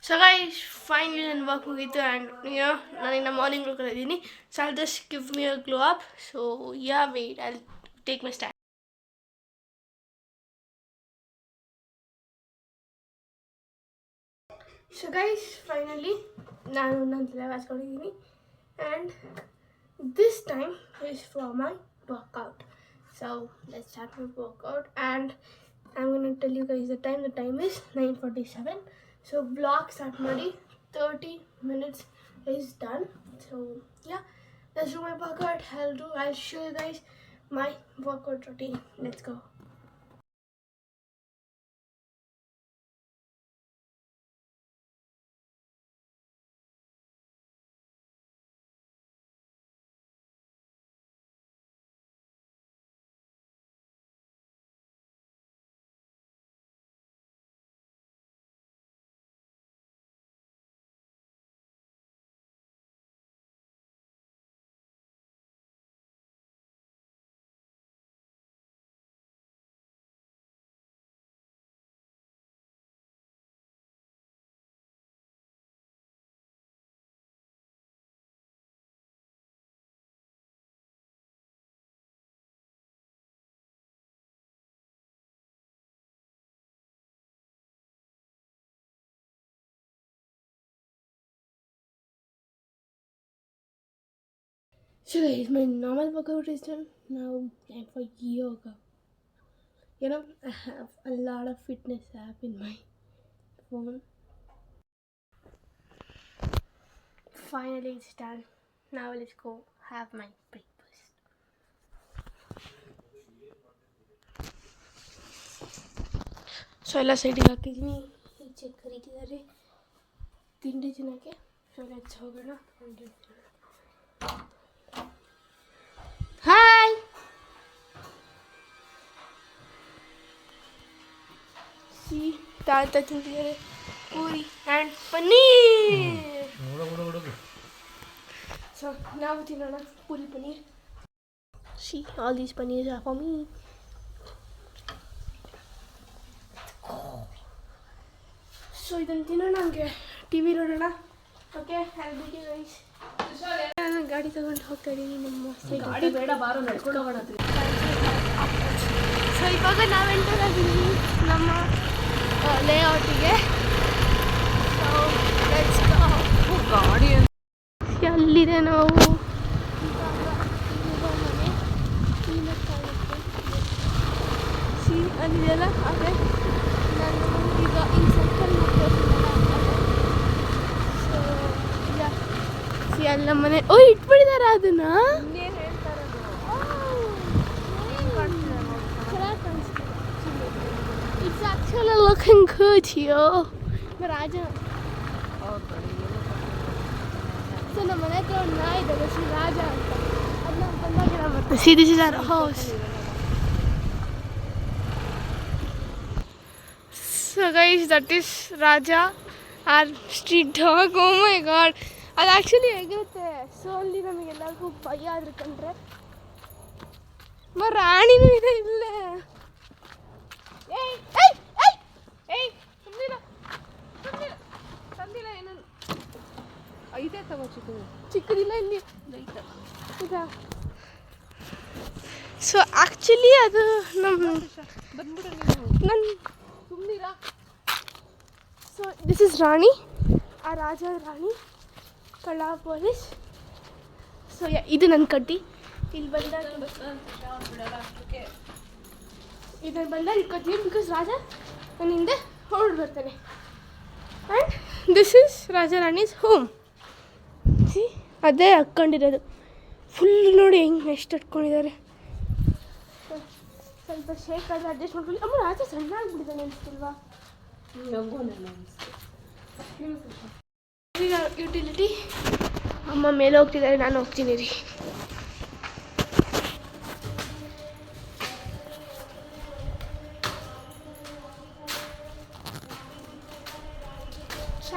So guys, finally ನನ್ನ work ಮುಗೀತು and ನಾನಿನ್ನು ಮಾರ್ನಿಂಗ್ ಲುಕ್ ಇದ್ದೀನಿ. So I'll just give me a glow up. So yeah, wait, I'll take my stand. So guys, finally ನಾನು ನನ್ನ ತಲೆ ಬಾಚ್ಕೊಂಡಿದ್ದೀನಿ and this time is for my workout. So let's start my workout and I'm going to tell you guys the time. The time is 9:47. So vlog start ಮಾಡಿ 30 minutes is done. So yeah, let's do my workout. I'll show you guys my workout routine. Let's go. So guys, my normal workout is done. Now time for yoga. I have a lot of fitness app in my phone. Finally it's done. Now let's go have my breakfast. So ಎಲ್ಲ ಸೈಡಿಗೆ ಹಾಕಿದ್ದೀನಿ. ಈಚೆ ಕರೀತಿದ್ದಾರೆ ತಿಂಡಿ ತಿನ್ನೋಕ್ಕೆ. So let's ಹೋಗೋಣ. Hi. See ತಾತ ತಿಂತಿದ್ದಾರೆ ಪೂರಿ ಆ್ಯಂಡ್ ಪನ್ನೀರ್. ಸೊ ನಾವು ತಿನ್ನೋಣ puri paneer. See all these paneer are for me. So ಇದನ್ನು ತಿನ್ನೋಣ, ಹಂಗೆ ಟಿ ವಿ ನೋಡೋಣ. ಓಕೆ, ನಾನು ಗಾಡಿ ತಗೊಂಡು ಹೋಗ್ತಾ ಇದ್ದೀನಿ. ನಮ್ಮ ಗಾಡಿ ಬೇಡ, ಬಾರೋ ನಡ್ಕೊಂಡು ಹೋಗೋಣ. ಸೊ ಇವಾಗ ನಾವು ಎಂಟರ್ ಆಗಿದ್ದೀವಿ ನಮ್ಮ ಲೇಔಟಿಗೆ. So let's go. ಗಾಡಿ ಅಲ್ಲಿದೆ ನಾವು. ಸಿ ಅಲ್ಲಿದೆಲ್ಲ. ಹಾಗೆ ನಾನು ಈಗ ಈ ಸರ್ಕಲ್ ಸೊ ಸಿ ಅಲ್ಲ ಮನೆ. ಓ ಇಟ್ಬಿಟ್ಟಿದಾರ ಅದನ್ನ. It's actually looking good here. Raja. So ನಮ್ಮ ಮನೆ ಹತ್ರ ಒಂದು ನಾಯಿ ಇದೆ, ಶ್ರೀ ರಾಜ ಅಂತ. ಅದನ್ನ ಬಂದಾಗಿರ ಮತ್ತೆ. See this is our house. So guys, that is Raja, our street dog. Oh my god, ಅದು ಆ್ಯಕ್ಚುಲಿ ಹೇಗಿರುತ್ತೆ. ಸೊ ಅಲ್ಲಿ ನಮಗೆಲ್ಲರಿಗೂ ಭಯ ಆದ್ರೆ ಕಂಡ್ರೆ. ರಾಣಿನೂ ಇದೆ ಇಲ್ಲೇ. ಏಯ್ ಏಯ್ ಏಯ್ ಏಯ್ ತಂದಿಲ್ಲ ತಂದಿಲ್ಲ ಏನನ್ನು ಐತೆ ತಗೋ. ಚಿಕ್ಕದಿಲ್ಲ ಇಲ್ಲಿ ಇದಾ. ಸೊ ಆ್ಯಕ್ಚುಲಿ ಅದು ನಮ್ಮ ನನ್ನ ಸುಮ್ಮನಿರಾ. ಸೊ ದಿಸ್ ಇಸ್ ರಾಣಿ, ಆ ರಾಜ ರಾಣಿ ಕಳ್ಳ ಪೊಲೀಸ್. ಸೊ ಇದು ನನ್ನ ಕಟ್ಟಿ. ಇಲ್ಲಿ ಬಂದಾಗ ಇದನ್ನು ಬಂದಾಗ ಇಟ್ಕೊತೀವಿ ಬಿಕಾಸ್ ರಾಜ ನನ್ನ ಹಿಂದೆ ಹೊರಡು ಬರ್ತಾನೆ. And this is Raja Rani's home. See ಅದೇ ಹಾಕ್ಕೊಂಡಿರೋದು ಫುಲ್. ನೋಡಿ ಹೆಂಗೆ ಎಷ್ಟು ಇಟ್ಕೊಂಡಿದ್ದಾರೆ. ಸ್ವಲ್ಪ ಶೇಕ್ ಆದರೆ ಅಡ್ಜಸ್ಟ್ ಮಾಡ್ಕೊಳ್ಳಿ. ಅಮ್ಮ ರಾಜ ಸಣ್ಣ ಆಗಿಬಿಟ್ಟಿದ್ದಾನೆ ಅನಿಸ್ತಿಲ್ವಾ? ಯುಟಿಲಿಟಿ ಅಮ್ಮ ಮೇಲೆ ಹೋಗ್ತಿದ್ದಾರೆ, ನಾನು ಹೋಗ್ತೀನಿ ರೀ.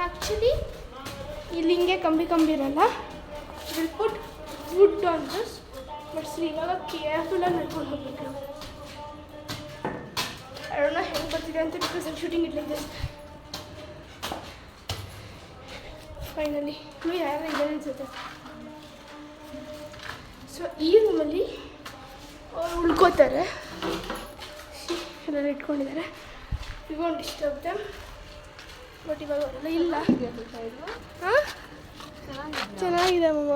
ಆ್ಯಕ್ಚುಲಿ ಇಲ್ಲಿ ಹಿಂಗೆ ಕಂಬಿ ಇರಲ್ಲ. Will put wood on this. But ಇವಾಗ ಕೇರ್ಫುಲ್ಲಾಗಿ ನಡ್ಕೊಂಡು ಹೋಗ್ಬೇಕು ನಾವು. I don't know ಹೆಂಗೆ ಬರ್ತಿದೆ ಅಂತ, because I'm shooting it like this. Finally ಯಾರು ಇದ್ದಾರೆ ಅನ್ಸುತ್ತೆ. ಸೊ ಈ ರೂಮಲ್ಲಿ ಅವ್ರು ಉಳ್ಕೋತಾರೆ, ಎಲ್ಲರೂ ಇಟ್ಕೊಂಡಿದ್ದಾರೆ. We want disturb them. But ಇವಾಗ ಅವರೆಲ್ಲ ಇಲ್ಲ. ಹಾಂ ಚೆನ್ನಾಗಿದೆ ಮಮ್ಮ.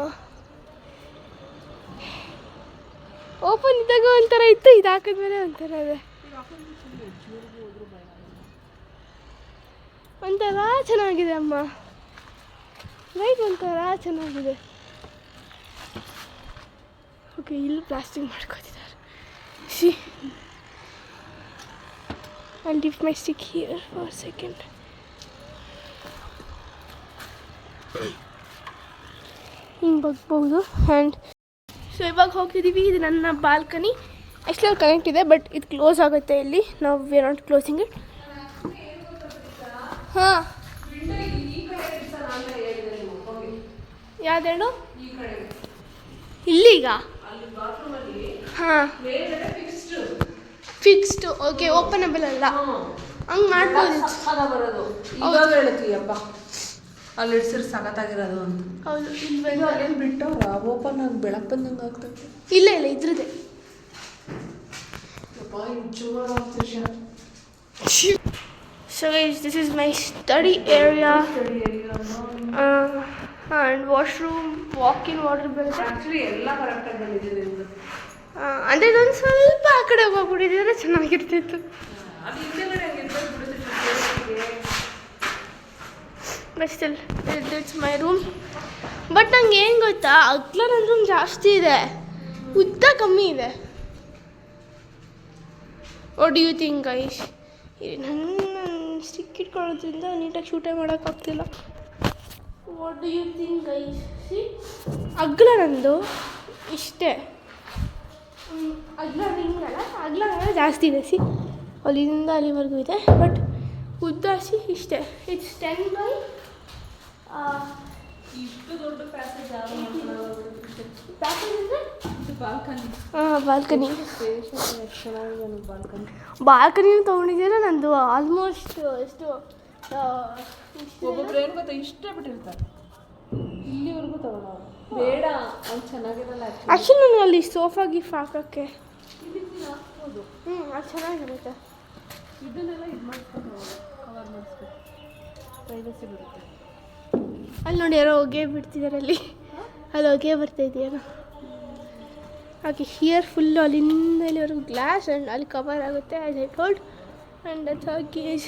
ಓಪನ್ ಇದ್ದಾಗ ಒಂಥರ ಇತ್ತು, ಇದು ಹಾಕಿದ್ಮೇಲೆ ಒಂಥರ ಇದೆ, ಒಂಥರ ಚೆನ್ನಾಗಿದೆ ಅಮ್ಮ. ರೈಟ್, ಒಂಥರ ಚೆನ್ನಾಗಿದೆ. ಓಕೆ, ಇಲ್ಲಿ ಪ್ಲಾಸ್ಟಿಂಗ್ ಮಾಡ್ಕೊತಿದ್ದಾರೆ. See I lift my stick here for a second. ಹಿಂಗೆ ಬಗ್ಬೋದು. ಆ್ಯಂಡ್ ಸೊ ಇವಾಗ ಹೋಗ್ತಿದ್ದೀವಿ. ಇದು ನನ್ನ ಬಾಲ್ಕನಿ. ಆ್ಯಕ್ಚುಲಿ ಅದು ಕನೆಕ್ಟ್ ಇದೆ, ಬಟ್ ಇದು ಕ್ಲೋಸ್ ಆಗುತ್ತೆ ಇಲ್ಲಿ. ನಾವು we are not closing it. ಹಾಂ, ಯಾವ್ದೇಳು ಇಲ್ಲೀಗ? ಹಾಂ, ಫಿಕ್ಸ್ಡು. ಓಕೆ, ಓಪನಬಲ್ ಅಲ್ಲ, ಹಂಗೆ ಮಾಡ್ಬೋದು. ಅಲ್ಲಿ ಇಡ್ಸಿರ್ ಸಖತ್ತಾಗಿರೋದು ಅಂತ. ಹೌದು, ಇಲ್ಲಿ ಬಿಟ್ಟವ್ರ ಓಪನ್ ಆಗಿ ಬೆಳಕು ಬಂದಂಗೆ ಆಗ್ತದೆ. ಇಲ್ಲ ಇದ್ರದ್ದೇ. So guys, this is my study area. And washroom, walk-in water ಬರುತ್ತೆ. ಆ್ಯಕ್ಚುಲಿ ಎಲ್ಲ ಕರೆಕ್ಟಾಗಿ ಬಂದಿದೆ ನಿಮ್ಮದು. ಅಂದರೆ ಒಂದು ಸ್ವಲ್ಪ ಆ ಕಡೆ ಹೋಗ್ಬಿಟ್ಟಿದ್ರೆ ಚೆನ್ನಾಗಿರ್ತಿತ್ತು. ಅದು ಹಿಂದೆಗಡೆ but still it's my room. But ನಂಗೆ ಏನು ಗೊತ್ತಾ, ಅಗ್ಲ ನನ್ನ ರೂಮ್ ಜಾಸ್ತಿ ಇದೆ, ಉದ್ದ ಕಮ್ಮಿ ಇದೆ. What do you think guys? ನನ್ನ ಸ್ಟಿಕ್ ಇಟ್ಕೊಳ್ಳೋದ್ರಿಂದ ನೀಟಾಗಿ ಶೂಟೇ ಮಾಡೋಕ್ಕಾಗ್ತಿಲ್ಲ. What do you think guys? See, ಅಗ್ಲ ನಂದು ಇಷ್ಟೇ, ಅಗ್ಲ ಹಿಂಗಲ್ಲ, ಅಗ್ಲ ಜಾಸ್ತಿ ಇದೆ. ಸಿ, ಅಲ್ಲಿಂದ ಅಲ್ಲಿವರೆಗೂ ಇದೆ, ಬಟ್ ಉದ್ದ ಸಿ ಇಷ್ಟೇ. ಇಟ್ಸ್ 10 by ಇಷ್ಟು ದೊಡ್ಡ ಪ್ಯಾಸೇಜ್ ಬಾಲ್ಕನಿ. ಹಾಂ, ಬಾಲ್ಕನಿ. ಬಾಲ್ಕನಿನ ತೊಗೊಂಡಿದ್ದೀರ ನಂದು ಆಲ್ಮೋಸ್ಟ್ ಎಷ್ಟು ಒಬ್ಬೊಬ್ರು ಏನು ಗೊತ್ತಾ, ಇಷ್ಟೇ ಬಿಟ್ಟಿರ್ತಾರೆ, ಇಲ್ಲಿವರೆಗೂ ತಗೊಳ್ಳೋರು. ಬೇಡ, ಅವ್ನು ಚೆನ್ನಾಗಿರಲ್ಲ. ಆ್ಯಕ್ಚುಲಿ ನನಗೆ ಅಲ್ಲಿ ಸೋಫಾ ಗಿಫ್ಟ್ ಹಾಕೋಕ್ಕೆ ಹಾಕ್ಬೋದು. ಅದು ಚೆನ್ನಾಗಿರುತ್ತೆ. ಇದನ್ನೆಲ್ಲ ಇದು ಮಾಡಿಸ್ಕೊಂಡು ಕವರ್ ಮಾಡಿಸ್ಬೇಕು, ಪ್ರೈವಸಿ ಬರುತ್ತೆ. ಅಲ್ಲಿ ನೋಡಿ ಯಾರೋ ಹೊಗೆ ಬಿಡ್ತಿದ್ದಾರೆ, ಅಲ್ಲಿ ಹೊಗೆ ಬರ್ತಾ ಇದೆಯೇನೋ. ಹಾಗೆ ಹಿಯರ್ ಫುಲ್ಲು ಅಲ್ಲಿಂದ ಇಲ್ಲಿವರೆಗೂ ಗ್ಲಾಸ್ ಆ್ಯಂಡ್ ಅಲ್ಲಿ ಕವರ್ ಆಗುತ್ತೆ as I told. And that's how gauge.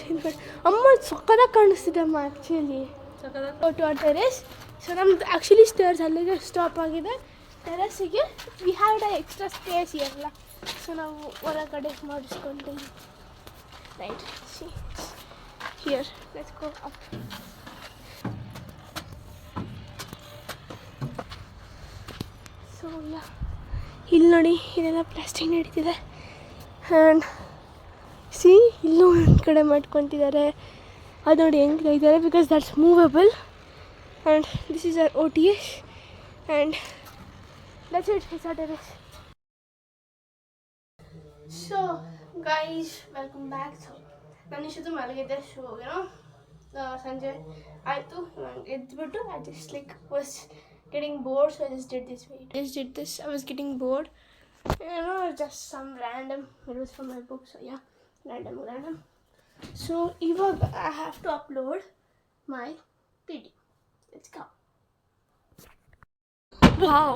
ಅಮ್ಮ ಸಕ್ಕತ್ತಾಗಿ ಕಾಣಿಸ್ತಿದೆ ಅಮ್ಮ actually. To a terrace. So ನಮ್ದು ಆ್ಯಕ್ಚುಲಿ ಸ್ಟೇರ್ಸ್ ಅಲ್ಲಿಗೆ ಸ್ಟಾಪ್ ಆಗಿದೆ. ಟೆರೆಸ್ಸಿಗೆ we had a extra space ಇರಲ್ಲ, ಸೊ ನಾವು ಹೊರಗಡೆ ಮಾಡಿಸ್ಕೊಂತೀವಿ. Right, see here, let's go up. So ಇಲ್ಲಿ ನೋಡಿ, ಇಲ್ಲೆಲ್ಲ ಪ್ಲಾಸ್ಟಿಕ್ ನಡೀತಿದೆ. ಆ್ಯಂಡ್ ಸಿ, ಇಲ್ಲೂ ಒಂದು ಕಡೆ ಮಾಡ್ಕೊತಿದ್ದಾರೆ. ಅದು ನೋಡಿ ಹೆಂಗೆ ಇದ್ದಾರೆ, because that's movable. And this is our OTS. And that's it, it's our terrace. So guys, welcome back. So ನಾನು ಇಷ್ಟೊತ್ತು ಮಲಗಿದ್ದೆ. ಸೊ ಏನೋ ಸಂಜೆ ಆಯಿತು, ಎದ್ದುಬಿಟ್ಟು I just like was getting bored, so I just did this video. I was getting bored, you know, just some random videos from my book. So yeah, random. So even I have to upload my PD. Let's go. Wow.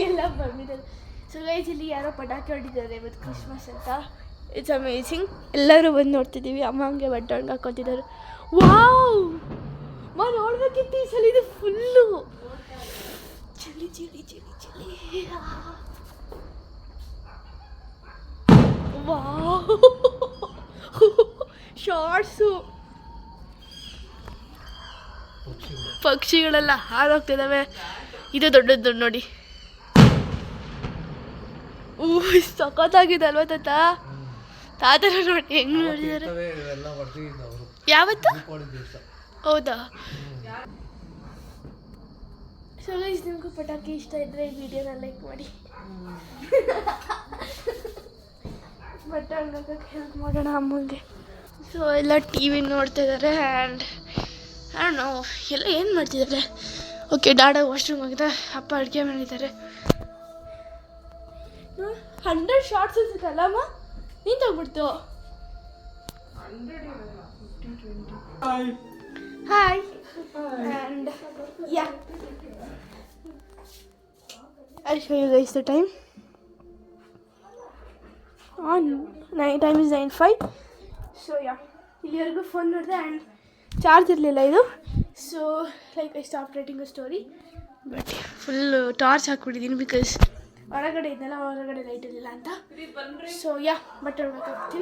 ಎಲ್ಲ ಬಂದಿದ್ದಾರೆ. So guys, ಇಲ್ಲಿ ಯಾರೋ ಪಟಾಕಿ ಹೊಡಿದ್ದಾರೆ ಇವತ್ತು Christmas ಅಂತ. It's amazing. ಎಲ್ಲರೂ ಬಂದು ನೋಡ್ತಿದ್ದೀವಿ. ಅಮ್ಮ ಹಂಗೆ ಬಟ್ಟೆ ಹಂಗೆ ಹಾಕ್ಕೊತಿದ್ದಾರೆ. ವಾವ್, ನೋಡ್ಬೇಕಿತ್ತು ಈ ಸಲ. ಇದು ಫುಲ್ಲು ಚಳಿ. Wow, shorts. ಪಕ್ಷಿಗಳೆಲ್ಲ ಹಾರೋಗ್ತಿದ್ದಾವೆ. ಇದು ದೊಡ್ಡದು ನೋಡಿ. ಸಖತ್ತಾಗಿದೆ ಅಲ್ವಾ ತಾತನ ನೋಡಿ ಹೆಂಗ್ ನೋಡಿದ್ದಾರೆ. ಯಾವತ್ತು? ಹೌದಾ? ಸೊ ಗೈಸ್, ನಿಮಗೂ ಪಟಾಕಿ ಇಷ್ಟ ಇದ್ದರೆ ಈ ವಿಡಿಯೋನ ಲೈಕ್ ಮಾಡಿ. ಬಟ್ಟೆ ಒಣಗಕ್ಕೆ ಹೆಲ್ಪ್ ಮಾಡೋಣ ಅಮ್ಮಂಗೆ. ಸೊ ಎಲ್ಲ ಟಿ ವಿ ನೋಡ್ತಾ ಇದ್ದಾರೆ ಆ್ಯಂಡ್ ನೋ ಎಲ್ಲ ಏನು ಮಾಡ್ತಿದ್ದಾರೆ. ಓಕೆ, ಡಾಡ ವಾಶ್ರೂಮ್ ಹೋಗಿದೆ, ಅಪ್ಪ ಅಡುಗೆ ಮಾಡಿದ್ದಾರೆ. 100 ಶಾರ್ಟ್ಸ್ ಅನ್ಸುತ್ತಲ್ಲಮ್ಮ, ನಿಂತೋಗ್ಬಿಡ್ತು. Hi and yeah, I'll show you guys the time. Time is 9:05. So yeah, ಇಲ್ಲಿವರೆಗೂ ಫೋನ್ ನೋಡಿದೆ ಆ್ಯಂಡ್ ಚಾರ್ಜ್ ಇರಲಿಲ್ಲ ಇದು. So like I stop writing a story, but full torch ಹಾಕ್ಬಿಟ್ಟಿದ್ದೀನಿ ಬಿಕಾಸ್ ಹೊರಗಡೆ ಇದ್ನಲ್ಲ, ಹೊರಗಡೆ ಲೈಟ್ ಇರಲಿಲ್ಲ ಅಂತ. ಸೊ ಯಾ, ಬಟ್ಟೆ ಹೋಗ್ತೀನಿ.